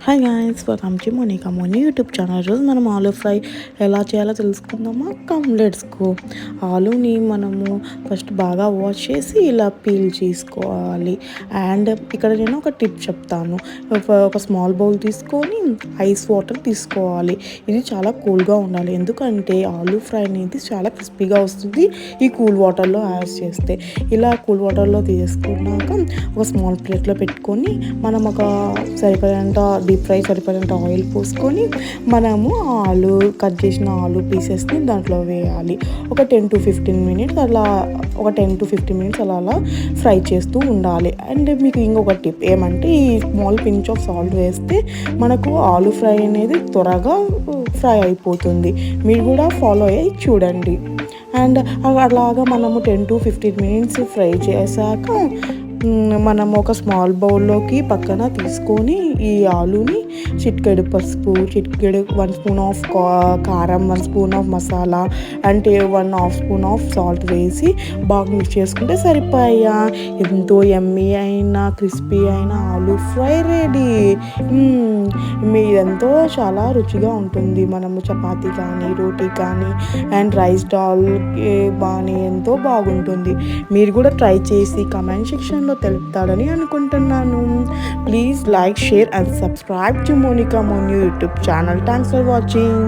Hi guys, welcome to Monika Moni YouTube channel. రోజు మనం aloo fry ఎలా చేయాలో తెలుసుకుందామా? Come let's go. ఆలూని మనము ఫస్ట్ బాగా వాష్ చేసి ఇలా పీల్ చేసుకోవాలి. అండ్ ఇక్కడ నేను ఒక టిప్ చెప్తాను. ఒక స్మాల్ బౌల్ తీసుకొని ఐస్ వాటర్ తీసుకోవాలి. ఇది చాలా కూల్గా ఉండాలి, ఎందుకంటే ఆలూ ఫ్రై అనేది చాలా క్రిస్పీగా వస్తుంది ఈ కూల్ వాటర్లో యాడ్ చేస్తే. ఇలా కూల్ వాటర్లో తీసుకున్నాక ఒక స్మాల్ ప్లేట్లో పెట్టుకొని మనం ఒక సరిపడంత డీప్ ఫ్రై సరిపడంత ఆయిల్ పోసుకొని మనము ఆలు కట్ చేసిన ఆలు పీసెస్ని దాంట్లో వేయాలి. ఒక 10-15 మినిట్స్ అలా ఫ్రై చేస్తూ ఉండాలి. అండ్ మీకు ఇంకొక టిప్ ఏమంటే, ఈ స్మాల్ పించ్ ఆఫ్ సాల్ట్ వేస్తే మనకు ఆలు ఫ్రై అనేది త్వరగా ఫ్రై అయిపోతుంది. మీరు కూడా ఫాలో అయ్యి చూడండి. అండ్ అలాగా మనము 10-15 మినిట్స్ ఫ్రై చేశాక మనం ఒక స్మాల్ బౌల్లోకి పక్కన తీసుకొని ఈ ఆలూని చిటికెడు పసుపు, చిటికెడు 1 స్పూన్ ఆఫ్ కారం, 1 స్పూన్ ఆఫ్ మసాలా అంటే 1/2 స్పూన్ ఆఫ్ సాల్ట్ వేసి బాగా మిక్స్ చేసుకుంటే సరిపోయా ఎంతో యమ్మీ అయిన క్రిస్పీ అయిన ఆలూ ఫ్రై రెడీ. ఇదంతో చాలా రుచిగా ఉంటుంది. మనము చపాతీ కానీ, రోటీ కానీ అండ్ రైస్ దాల్ బాగా ఎంతో బాగుంటుంది. మీరు కూడా ట్రై చేసి కమెంట్ సెక్షన్లో తెలుపుతారని అనుకుంటున్నాను. Please like, share and subscribe to Monika Moni YouTube channel. Thanks for watching.